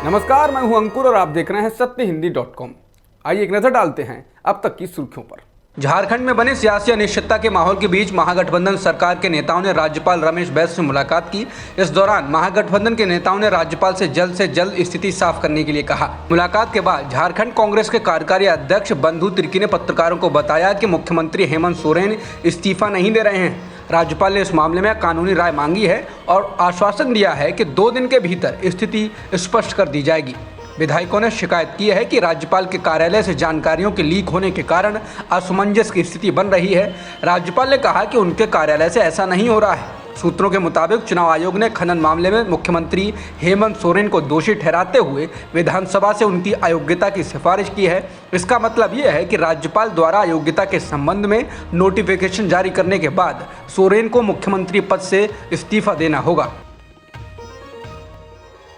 नमस्कार, मैं हूं अंकुर और आप देख रहे हैं सत्यहिंदी.com। आइए एक नजर डालते हैं अब तक की सुर्खियों पर। झारखंड में बने सियासी अनिश्चितता के माहौल के बीच महागठबंधन सरकार के नेताओं ने राज्यपाल रमेश बैस से मुलाकात की। इस दौरान महागठबंधन के नेताओं ने राज्यपाल से जल्द स्थिति साफ करने के लिए कहा। मुलाकात के बाद झारखंड कांग्रेस के कार्यकारी अध्यक्ष बंधु तिर्की ने पत्रकारों को बताया कि मुख्यमंत्री हेमंत सोरेन इस्तीफा नहीं दे रहे हैं। राज्यपाल ने इस मामले में कानूनी राय मांगी है और आश्वासन दिया है कि 2 दिन के भीतर स्थिति स्पष्ट कर दी जाएगी। विधायकों ने शिकायत की है कि राज्यपाल के कार्यालय से जानकारियों के लीक होने के कारण असमंजस की स्थिति बन रही है। राज्यपाल ने कहा कि उनके कार्यालय से ऐसा नहीं हो रहा है। सूत्रों के मुताबिक चुनाव आयोग ने खनन मामले में मुख्यमंत्री हेमंत सोरेन को दोषी ठहराते हुए विधानसभा से उनकी अयोग्यता की सिफारिश की है। इसका मतलब यह है कि राज्यपाल द्वारा अयोग्यता के संबंध में नोटिफिकेशन जारी करने के बाद सोरेन को मुख्यमंत्री पद से इस्तीफा देना होगा।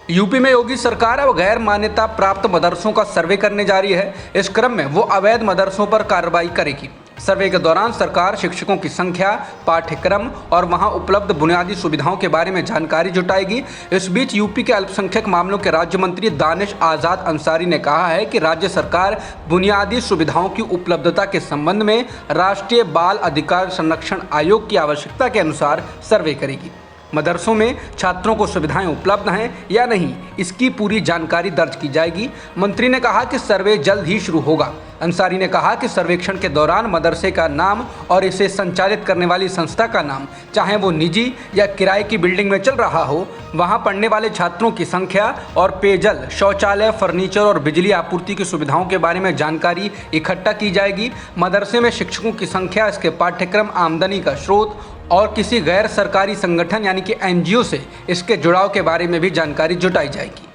यूपी में योगी सरकार अब गैर मान्यता प्राप्त मदरसों का सर्वे करने जा रही है। इस क्रम में वो अवैध मदरसों पर कार्रवाई करेगी। सर्वे के दौरान सरकार शिक्षकों की संख्या, पाठ्यक्रम और वहां उपलब्ध बुनियादी सुविधाओं के बारे में जानकारी जुटाएगी। इस बीच यूपी के अल्पसंख्यक मामलों के राज्य मंत्री दानिश आज़ाद अंसारी ने कहा है कि राज्य सरकार बुनियादी सुविधाओं की उपलब्धता के संबंध में राष्ट्रीय बाल अधिकार संरक्षण आयोग की आवश्यकता के अनुसार सर्वे करेगी। मदरसों में छात्रों को सुविधाएं उपलब्ध हैं या नहीं, इसकी पूरी जानकारी दर्ज की जाएगी। मंत्री ने कहा कि सर्वे जल्द ही शुरू होगा। अंसारी ने कहा कि सर्वेक्षण के दौरान मदरसे का नाम और इसे संचालित करने वाली संस्था का नाम, चाहे वो निजी या किराए की बिल्डिंग में चल रहा हो, वहां पढ़ने वाले छात्रों की संख्या और पेयजल, शौचालय, फर्नीचर और बिजली आपूर्ति की सुविधाओं के बारे में जानकारी इकट्ठा की जाएगी। मदरसे में शिक्षकों की संख्या, इसके पाठ्यक्रम, आमदनी का स्रोत और किसी गैर सरकारी संगठन यानी कि एनजीओ से इसके जुड़ाव के बारे में भी जानकारी जुटाई जाएगी।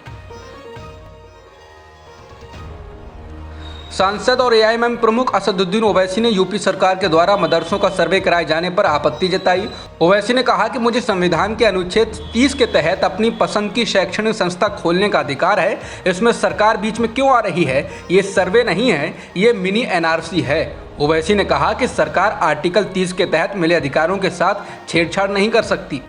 सांसद और एआईएमआईएम प्रमुख असदुद्दीन ओवैसी ने यूपी सरकार के द्वारा मदरसों का सर्वे कराए जाने पर आपत्ति जताई। ओवैसी ने कहा कि मुझे संविधान के अनुच्छेद 30 के तहत अपनी पसंद की शैक्षणिक संस्था खोलने का अधिकार है। इसमें सरकार बीच में क्यों आ रही है? ये सर्वे नहीं है, ये मिनी एनआरसी है। ओवैसी ने कहा कि सरकार आर्टिकल 30 के तहत मिले अधिकारों के साथ छेड़छाड़ नहीं कर सकती।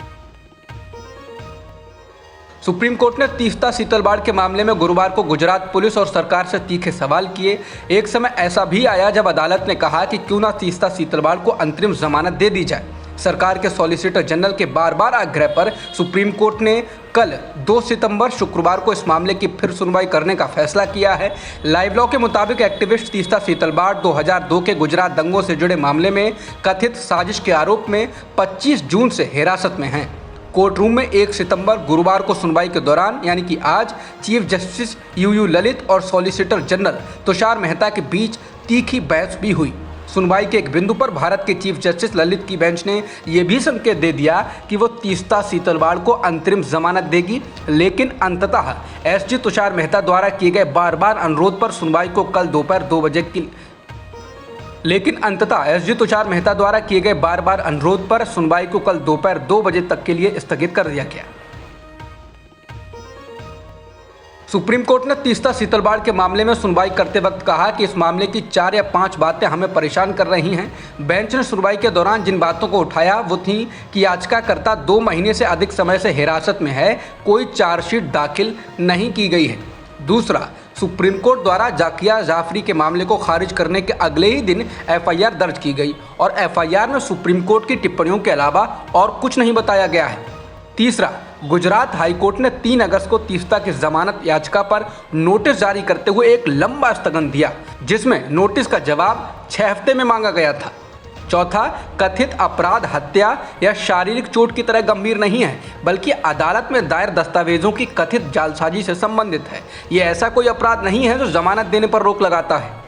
सुप्रीम कोर्ट ने तीस्ता सीतलवाड़ के मामले में गुरुवार को गुजरात पुलिस और सरकार से तीखे सवाल किए। एक समय ऐसा भी आया जब अदालत ने कहा कि क्यों ना तीस्ता सीतलवाड़ को अंतरिम जमानत दे दी जाए। सरकार के सॉलिसिटर जनरल के बार आग्रह पर सुप्रीम कोर्ट ने कल 2 सितंबर शुक्रवार को इस मामले की फिर सुनवाई करने का फैसला किया है। लाइव लॉ के मुताबिक एक्टिविस्ट तीस्ता सीतलवाड़ 2002 के गुजरात दंगों से जुड़े मामले में कथित साजिश के आरोप में 25 जून से हिरासत में हैं। कोर्ट रूम में 1 सितंबर गुरुवार को सुनवाई के दौरान यानी कि आज चीफ जस्टिस यूयू ललित और सॉलिसिटर जनरल तुषार मेहता के बीच तीखी बहस भी हुई। सुनवाई के एक बिंदु पर भारत के चीफ जस्टिस ललित की बेंच ने यह भी संकेत दे दिया कि वो तीस्ता सीतलवाड़ को अंतरिम जमानत देगी, लेकिन अंततः एसजी तुषार मेहता द्वारा किए गए बार अनुरोध पर सुनवाई को कल दोपहर 2 बजे की अनुरोध पर सुनवाई को कल दोपहर 2 बजे तक के लिए स्थगित कर दिया गया। सुप्रीम कोर्ट ने तीस्ता सीतलवाड़ के मामले में सुनवाई करते वक्त कहा कि इस मामले की 4 या 5 बातें हमें परेशान कर रही हैं। बेंच ने सुनवाई के दौरान जिन बातों को उठाया वो थी कि याचिकाकर्ता 2 महीने से अधिक समय से हिरासत में है, कोई चार्जशीट दाखिल नहीं की गई है। दूसरा, सुप्रीम कोर्ट द्वारा जाकिया जाफरी के मामले को खारिज करने के अगले ही दिन एफआईआर दर्ज की गई और एफआईआर में सुप्रीम कोर्ट की टिप्पणियों के अलावा और कुछ नहीं बताया गया है। तीसरा, गुजरात हाईकोर्ट ने 3 अगस्त को तीस्ता की जमानत याचिका पर नोटिस जारी करते हुए एक लंबा स्थगन दिया, जिसमें नोटिस का जवाब 6 हफ्ते में मांगा गया था। चौथा, कथित अपराध हत्या या शारीरिक चोट की तरह गंभीर नहीं है, बल्कि अदालत में दायर दस्तावेजों की कथित जालसाजी से संबंधित है। ये ऐसा कोई अपराध नहीं है जो जमानत देने पर रोक लगाता है।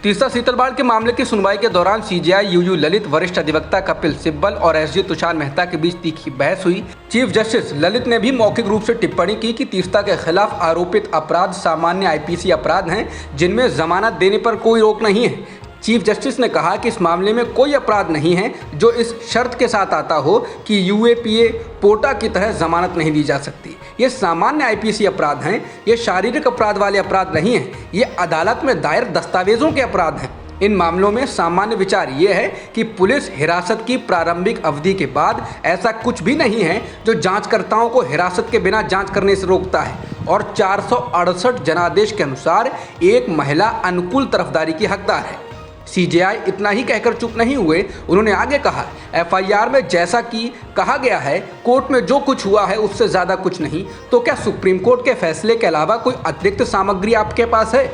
तीस्ता सीतलवाड़ के मामले की सुनवाई के दौरान सीजेआई यूयू ललित, वरिष्ठ अधिवक्ता कपिल सिब्बल और एसजी तुषार मेहता के बीच तीखी बहस हुई। चीफ जस्टिस ललित ने भी मौखिक रूप से टिप्पणी की कि तीस्ता के खिलाफ आरोपित अपराध सामान्य आईपीसी अपराध हैं, जिनमें जमानत देने पर कोई रोक नहीं है। चीफ जस्टिस ने कहा कि इस मामले में कोई अपराध नहीं है जो इस शर्त के साथ आता हो कि यूएपीए पोटा की तरह जमानत नहीं दी जा सकती। ये सामान्य आईपीसी अपराध हैं, ये शारीरिक अपराध वाले अपराध नहीं हैं, ये अदालत में दायर दस्तावेजों के अपराध हैं। इन मामलों में सामान्य विचार ये है कि पुलिस हिरासत की प्रारंभिक अवधि के बाद ऐसा कुछ भी नहीं है जो जांचकर्ताओं को हिरासत के बिना जांच करने से रोकता है और 468 जनादेश के अनुसार एक महिला अनुकूल तरफदारी की हकदार है। सीजेआई इतना ही कहकर चुप नहीं हुए, उन्होंने आगे कहा, एफआईआर में जैसा कि कहा गया है कोर्ट में जो कुछ हुआ है उससे ज़्यादा कुछ नहीं, तो क्या सुप्रीम कोर्ट के फैसले के अलावा कोई अतिरिक्त सामग्री आपके पास है?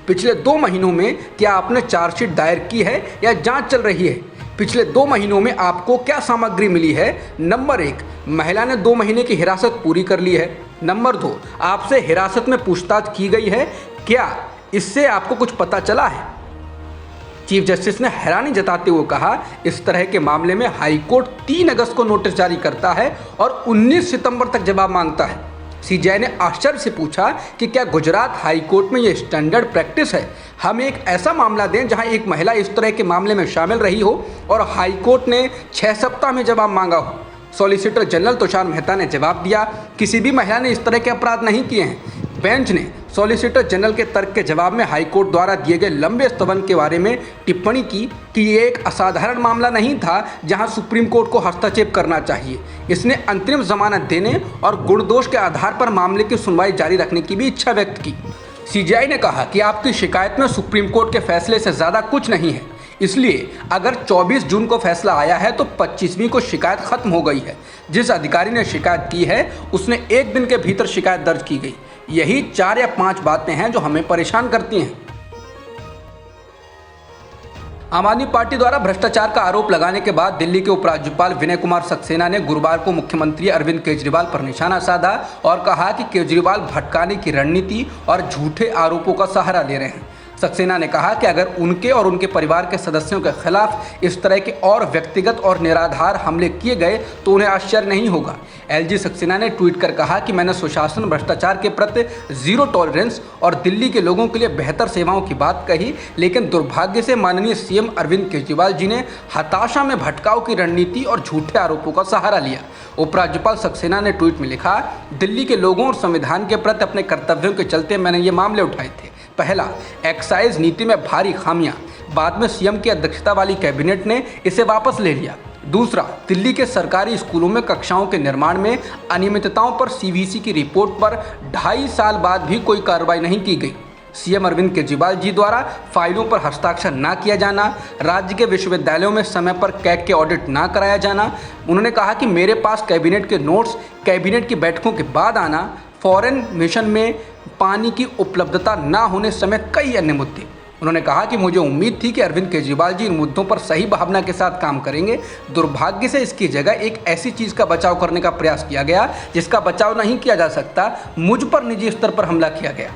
पिछले 2 महीनों में क्या आपने चार्जशीट दायर की है या जांच चल रही है? पिछले 2 महीनों में आपको क्या सामग्री मिली है? नंबर 1, महिला ने 2 महीने की हिरासत पूरी कर ली है। नंबर 2, आपसे हिरासत में पूछताछ की गई है, क्या इससे आपको कुछ पता चला है? चीफ जस्टिस ने हैरानी जताते हुए कहा, इस तरह के मामले में हाईकोर्ट 3 अगस्त को नोटिस जारी करता है और 19 सितंबर तक जवाब मांगता है। सीजेआई ने आश्चर्य से पूछा कि क्या गुजरात हाईकोर्ट में ये स्टैंडर्ड प्रैक्टिस है? हम एक ऐसा मामला दें जहां एक महिला इस तरह के मामले में शामिल रही हो और हाईकोर्ट ने 6 सप्ताह में जवाब मांगा हो। सॉलिसिटर जनरल तुषार मेहता ने जवाब दिया, किसी भी महिला ने इस तरह के अपराध नहीं किए हैं। बेंच ने सॉलिसिटर जनरल के तर्क के जवाब में हाईकोर्ट द्वारा दिए गए लंबे स्थगन के बारे में टिप्पणी की कि ये एक असाधारण मामला नहीं था जहां सुप्रीम कोर्ट को हस्तक्षेप करना चाहिए। इसने अंतरिम जमानत देने और गुण दोष के आधार पर मामले की सुनवाई जारी रखने की भी इच्छा व्यक्त की। सीजेआई ने कहा कि आपकी शिकायत में सुप्रीम कोर्ट के फैसले से ज़्यादा कुछ नहीं है, इसलिए अगर 24 जून को फैसला आया है तो 25वीं को शिकायत खत्म हो गई है। जिस अधिकारी ने शिकायत की है उसने 1 दिन के भीतर शिकायत दर्ज की गई। यही 4 या 5 बातें हैं जो हमें परेशान करती हैं। आम आदमी पार्टी द्वारा भ्रष्टाचार का आरोप लगाने के बाद दिल्ली के उपराज्यपाल विनय कुमार सक्सेना ने गुरुवार को मुख्यमंत्री अरविंद केजरीवाल पर निशाना साधा और कहा कि केजरीवाल भटकाने की रणनीति और झूठे आरोपों का सहारा ले रहे हैं। सक्सेना ने कहा कि अगर उनके और उनके परिवार के सदस्यों के खिलाफ इस तरह के और व्यक्तिगत और निराधार हमले किए गए तो उन्हें आश्चर्य नहीं होगा। एलजी सक्सेना ने ट्वीट कर कहा कि मैंने सुशासन, भ्रष्टाचार के प्रति जीरो टॉलरेंस और दिल्ली के लोगों के लिए बेहतर सेवाओं की बात कही, लेकिन दुर्भाग्य से माननीय सीएम अरविंद केजरीवाल जी ने हताशा में भटकाव की रणनीति और झूठे आरोपों का सहारा लिया। उपराज्यपाल सक्सेना ने ट्वीट में लिखा, दिल्ली के लोगों और संविधान के प्रति अपने कर्तव्यों के चलते मैंने ये मामले उठाए थे। पहला, एक्साइज नीति में भारी खामियां, बाद में सीएम की अध्यक्षता वाली कैबिनेट ने इसे वापस ले लिया। दूसरा, दिल्ली के सरकारी स्कूलों में कक्षाओं के निर्माण में अनियमितताओं पर सीवीसी की रिपोर्ट पर 2.5 साल बाद भी कोई कार्रवाई नहीं की गई। सीएम अरविंद केजरीवाल जी द्वारा फाइलों पर हस्ताक्षर न किया जाना, राज्य के विश्वविद्यालयों में समय पर कैग के ऑडिट न कराया जाना। उन्होंने कहा कि मेरे पास कैबिनेट के नोट्स कैबिनेट की बैठकों के बाद आना, फॉरेन मिशन में पानी की उपलब्धता न होने समेत कई अन्य मुद्दे। उन्होंने कहा कि मुझे उम्मीद थी कि अरविंद केजरीवाल जी इन मुद्दों पर सही भावना के साथ काम करेंगे। दुर्भाग्य से इसकी जगह एक ऐसी चीज़ का बचाव करने का प्रयास किया गया जिसका बचाव नहीं किया जा सकता। मुझ पर निजी स्तर पर हमला किया गया।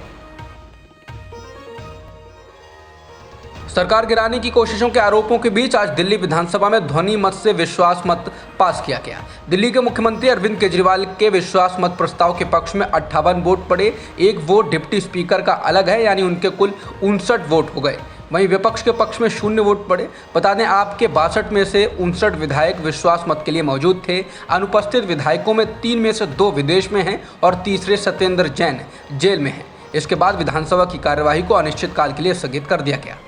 सरकार गिराने की कोशिशों के आरोपों के बीच आज दिल्ली विधानसभा में ध्वनि मत से विश्वास मत पास किया गया। दिल्ली के मुख्यमंत्री अरविंद केजरीवाल के विश्वास मत प्रस्ताव के पक्ष में 58 वोट पड़े। 1 वोट डिप्टी स्पीकर का अलग है, यानी उनके कुल 59 वोट हो गए। वहीं विपक्ष के पक्ष में 0 वोट पड़े। बता दें, आपके 62 में से 59 विधायक विश्वास मत के लिए मौजूद थे। अनुपस्थित विधायकों में 3 में से 2 विदेश में हैं और तीसरे सत्येंद्र जैन जेल में हैं। इसके बाद विधानसभा की कार्यवाही को अनिश्चितकाल के लिए स्थगित कर दिया गया।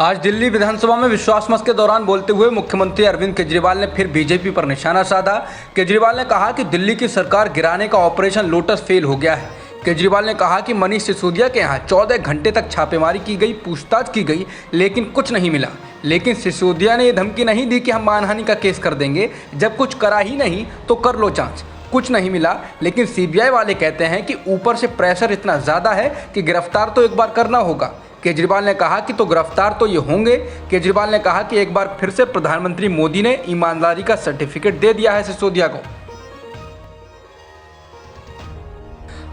आज दिल्ली विधानसभा में विश्वास मत के दौरान बोलते हुए मुख्यमंत्री अरविंद केजरीवाल ने फिर बीजेपी पर निशाना साधा। केजरीवाल ने कहा कि दिल्ली की सरकार गिराने का ऑपरेशन लोटस फेल हो गया है। केजरीवाल ने कहा कि मनीष सिसोदिया के यहाँ 14 घंटे तक छापेमारी की गई, पूछताछ की गई, लेकिन कुछ नहीं मिला। लेकिन सिसोदिया ने ये धमकी नहीं दी कि हम मानहानि का केस कर देंगे, जब कुछ करा ही नहीं तो कर लो जांच। कुछ नहीं मिला, लेकिन सीबीआई वाले कहते हैं कि ऊपर से प्रेशर इतना ज़्यादा है कि गिरफ्तार तो एक बार करना होगा। केजरीवाल ने कहा कि तो गिरफ्तार तो ये होंगे। केजरीवाल ने कहा कि एक बार फिर से प्रधानमंत्री मोदी ने ईमानदारी का सर्टिफिकेट दे दिया है सिसोदिया को।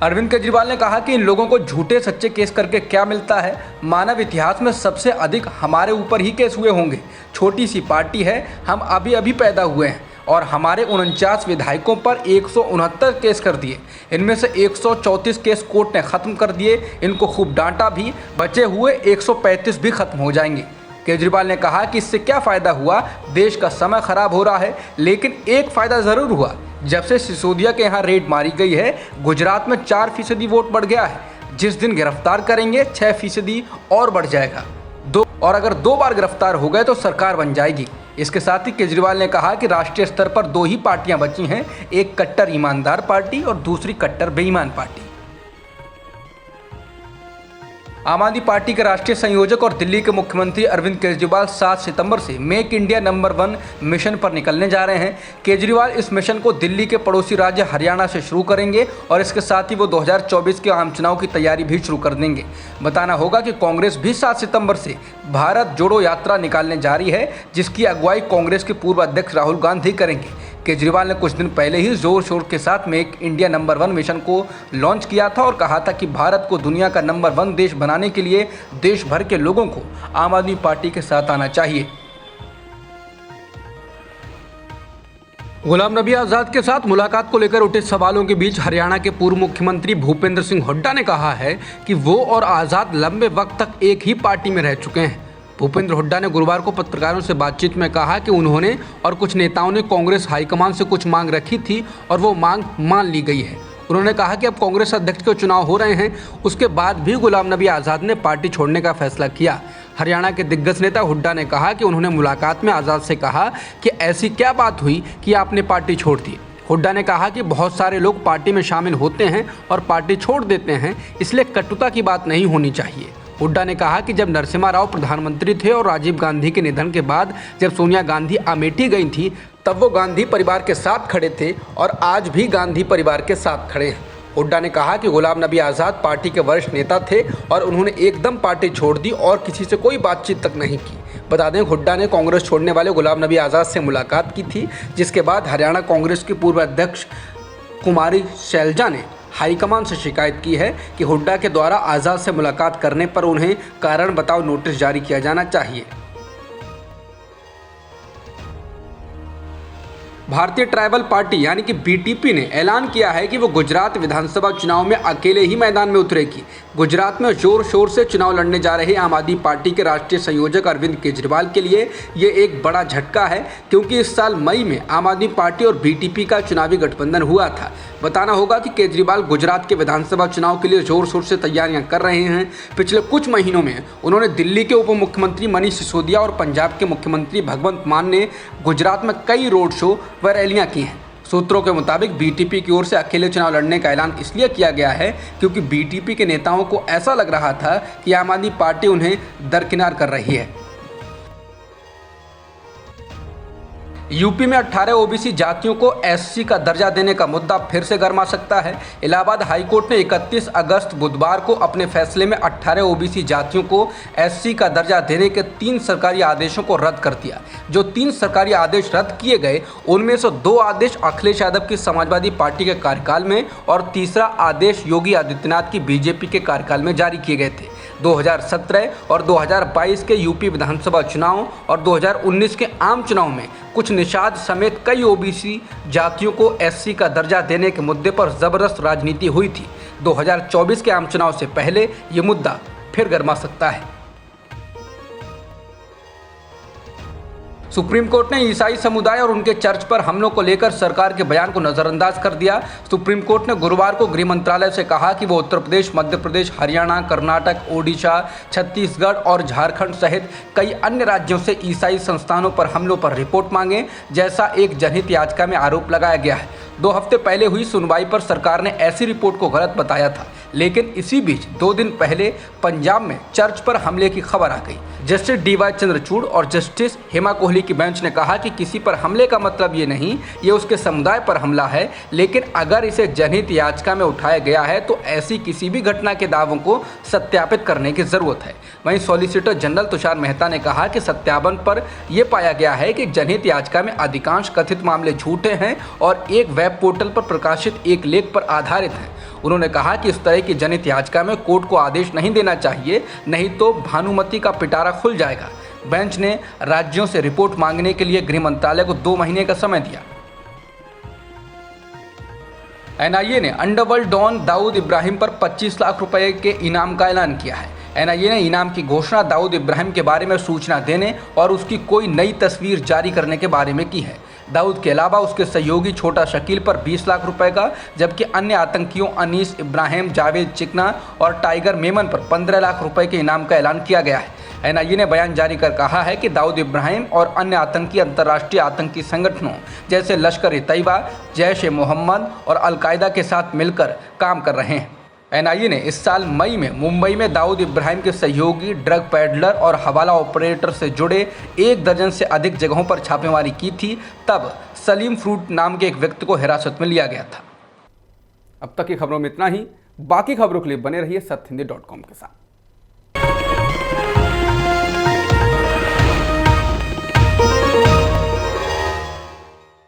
अरविंद केजरीवाल ने कहा कि इन लोगों को झूठे सच्चे केस करके क्या मिलता है। मानव इतिहास में सबसे अधिक हमारे ऊपर ही केस हुए होंगे। छोटी सी पार्टी है, हम अभी अभी पैदा हुए हैं और हमारे 49 विधायकों पर 169 केस कर दिए। इनमें से 134 केस कोर्ट ने ख़त्म कर दिए। इनको खूब डांटा भी, बचे हुए 135 भी खत्म हो जाएंगे। केजरीवाल ने कहा कि इससे क्या फ़ायदा हुआ, देश का समय खराब हो रहा है, लेकिन एक फ़ायदा ज़रूर हुआ। जब से सिसोदिया के यहाँ रेड मारी गई है, गुजरात में 4% वोट बढ़ गया है। जिस दिन गिरफ्तार करेंगे 6% और बढ़ जाएगा। और अगर 2 बार गिरफ्तार हो गए तो सरकार बन जाएगी। इसके साथ ही केजरीवाल ने कहा कि राष्ट्रीय स्तर पर 2 ही पार्टियां बची हैं, एक कट्टर ईमानदार पार्टी और दूसरी कट्टर बेईमान पार्टी। आम आदमी पार्टी के राष्ट्रीय संयोजक और दिल्ली के मुख्यमंत्री अरविंद केजरीवाल 7 सितंबर से मेक इंडिया नंबर 1 मिशन पर निकलने जा रहे हैं। केजरीवाल इस मिशन को दिल्ली के पड़ोसी राज्य हरियाणा से शुरू करेंगे और इसके साथ ही वो 2024 के आम चुनाव की तैयारी भी शुरू कर देंगे। बताना होगा कि कांग्रेस भी 7 सितंबर से भारत जोड़ो यात्रा निकालने जा रही है, जिसकी अगुवाई कांग्रेस के पूर्व अध्यक्ष राहुल गांधी करेंगे। केजरीवाल ने कुछ दिन पहले ही जोर शोर के साथ मेक इंडिया नंबर 1 मिशन को लॉन्च किया था और कहा था कि भारत को दुनिया का नंबर 1 देश बनाने के लिए देश भर के लोगों को आम आदमी पार्टी के साथ आना चाहिए। गुलाम नबी आज़ाद के साथ मुलाकात को लेकर उठे सवालों के बीच हरियाणा के पूर्व मुख्यमंत्री भूपेंद्र सिंह हुड्डा ने कहा है कि वो और आज़ाद लंबे वक्त तक एक ही पार्टी में रह चुके हैं। भूपेंद्र हुड्डा ने गुरुवार को पत्रकारों से बातचीत में कहा कि उन्होंने और कुछ नेताओं ने कांग्रेस हाईकमान से कुछ मांग रखी थी और वो मांग मान ली गई है। उन्होंने कहा कि अब कांग्रेस अध्यक्ष के चुनाव हो रहे हैं, उसके बाद भी गुलाम नबी आज़ाद ने पार्टी छोड़ने का फैसला किया। हरियाणा के दिग्गज नेता हुड्डा ने कहा कि उन्होंने मुलाकात में आज़ाद से कहा कि ऐसी क्या बात हुई कि आपने पार्टी छोड़ दी। हुड्डा ने कहा कि बहुत सारे लोग पार्टी में शामिल होते हैं और पार्टी छोड़ देते हैं, इसलिए कटुता की बात नहीं होनी चाहिए। हुड्डा ने कहा कि जब नरसिम्हा राव प्रधानमंत्री थे और राजीव गांधी के निधन के बाद जब सोनिया गांधी अमेठी गई थी, तब वो गांधी परिवार के साथ खड़े थे और आज भी गांधी परिवार के साथ खड़े हैं। हुड्डा ने कहा कि गुलाम नबी आज़ाद पार्टी के वरिष्ठ नेता थे और उन्होंने एकदम पार्टी छोड़ दी और किसी से कोई बातचीत तक नहीं की। बता दें, हुड्डा ने कांग्रेस छोड़ने वाले गुलाम नबी आज़ाद से मुलाकात की थी, जिसके बाद हरियाणा कांग्रेस की पूर्व अध्यक्ष कुमारी शैलजा ने हाईकमान से शिकायत की है कि हुड्डा के द्वारा आज़ाद से मुलाकात करने पर उन्हें कारण बताओ नोटिस जारी किया जाना चाहिए। भारतीय ट्राइबल पार्टी यानी कि बीटीपी ने ऐलान किया है कि वो गुजरात विधानसभा चुनाव में अकेले ही मैदान में उतरेगी। गुजरात में जोर शोर से चुनाव लड़ने जा रहे आम आदमी पार्टी के राष्ट्रीय संयोजक अरविंद केजरीवाल के लिए ये एक बड़ा झटका है, क्योंकि इस साल मई में आम आदमी पार्टी और बीटीपी का चुनावी गठबंधन हुआ था। बताना होगा कि केजरीवाल गुजरात के विधानसभा चुनाव के लिए जोर शोर से तैयारियां कर रहे हैं। पिछले कुछ महीनों में उन्होंने दिल्ली के उप मुख्यमंत्री मनीष सिसोदिया और पंजाब के मुख्यमंत्री भगवंत मान ने गुजरात में कई रोड शो व रैलियां की हैं। सूत्रों के मुताबिक बीटीपी की ओर से अकेले चुनाव लड़ने का ऐलान इसलिए किया गया है क्योंकि बीटीपी के नेताओं को ऐसा लग रहा था कि आम आदमी पार्टी उन्हें दरकिनार कर रही है। यूपी में 18 ओबीसी जातियों को एससी का दर्जा देने का मुद्दा फिर से गर्मा सकता है। इलाहाबाद हाईकोर्ट ने 31 अगस्त बुधवार को अपने फैसले में 18 ओबीसी जातियों को एससी का दर्जा देने के 3 सरकारी आदेशों को रद्द कर दिया। जो 3 सरकारी आदेश रद्द किए गए, उनमें से 2 आदेश अखिलेश यादव की समाजवादी पार्टी के कार्यकाल में और तीसरा आदेश योगी आदित्यनाथ की बीजेपी के कार्यकाल में जारी किए गए थे। 2017 और 2022 के यूपी विधानसभा चुनाव और 2019 के आम चुनाव में कुछ निषाद समेत कई ओबीसी जातियों को एससी का दर्जा देने के मुद्दे पर जबरदस्त राजनीति हुई थी। 2024 के आम चुनाव से पहले ये मुद्दा फिर गर्मा सकता है। सुप्रीम कोर्ट ने ईसाई समुदाय और उनके चर्च पर हमलों को लेकर सरकार के बयान को नजरअंदाज कर दिया। सुप्रीम कोर्ट ने गुरुवार को गृह मंत्रालय से कहा कि वो उत्तर प्रदेश, मध्य प्रदेश, हरियाणा, कर्नाटक, ओडिशा, छत्तीसगढ़ और झारखंड सहित कई अन्य राज्यों से ईसाई संस्थानों पर हमलों पर रिपोर्ट मांगे, जैसा एक जनहित याचिका में आरोप लगाया गया है। 2 हफ्ते पहले हुई सुनवाई पर सरकार ने ऐसी रिपोर्ट को गलत बताया था, लेकिन इसी बीच 2 दिन पहले पंजाब में चर्च पर हमले की खबर आ गई। जस्टिस DY चंद्रचूड़ और जस्टिस हेमा कोहली की बेंच ने कहा कि किसी पर हमले का मतलब ये नहीं, ये उसके समुदाय पर हमला है, लेकिन अगर इसे जनहित याचिका में उठाया गया है तो ऐसी किसी भी घटना के दावों को सत्यापित करने की जरूरत है। वहीं सॉलिसिटर जनरल तुषार मेहता ने कहा कि सत्यापन पर यह पाया गया है कि जनहित याचिका में अधिकांश कथित मामले झूठे हैं और एक वेब पोर्टल पर प्रकाशित एक लेख पर आधारित हैं। उन्होंने कहा कि इस तरह की जनहित याचिका में कोर्ट को आदेश नहीं देना चाहिए, नहीं तो भानुमति का पिटारा खुल जाएगा। बेंच ने राज्यों से रिपोर्ट मांगने के लिए गृह मंत्रालय को 2 महीने का समय दिया। NIA ने अंडरवर्ल्ड डॉन दाऊद इब्राहिम पर 25 लाख रुपए के इनाम का ऐलान किया है। NIA ने इनाम की घोषणा दाऊद इब्राहिम के बारे में सूचना देने और उसकी कोई नई तस्वीर जारी करने के बारे में की है। दाऊद के अलावा उसके सहयोगी छोटा शकील पर 20 लाख रुपए का, जबकि अन्य आतंकियों अनीस इब्राहिम, जावेद चिकना और टाइगर मेमन पर 15 लाख रुपए के इनाम का ऐलान किया गया है। एनआईए ने बयान जारी कर कहा है कि दाऊद इब्राहिम और अन्य आतंकी अंतर्राष्ट्रीय आतंकी संगठनों जैसे लश्कर-ए-तैयबा, जैश-ए-मोहम्मद और अल-कायदा के साथ मिलकर काम कर रहे हैं। एनआईए ने इस साल मई में मुंबई में दाऊद इब्राहिम के सहयोगी, ड्रग पैडलर और हवाला ऑपरेटर से जुड़े 1 दर्जन से अधिक जगहों पर छापेमारी की थी। तब सलीम फ्रूट नाम के एक व्यक्ति को हिरासत में लिया गया था। अब तक की खबरों में इतना ही। बाकी खबरों के लिए बने रहिए सत्यहिंदी.com के साथ।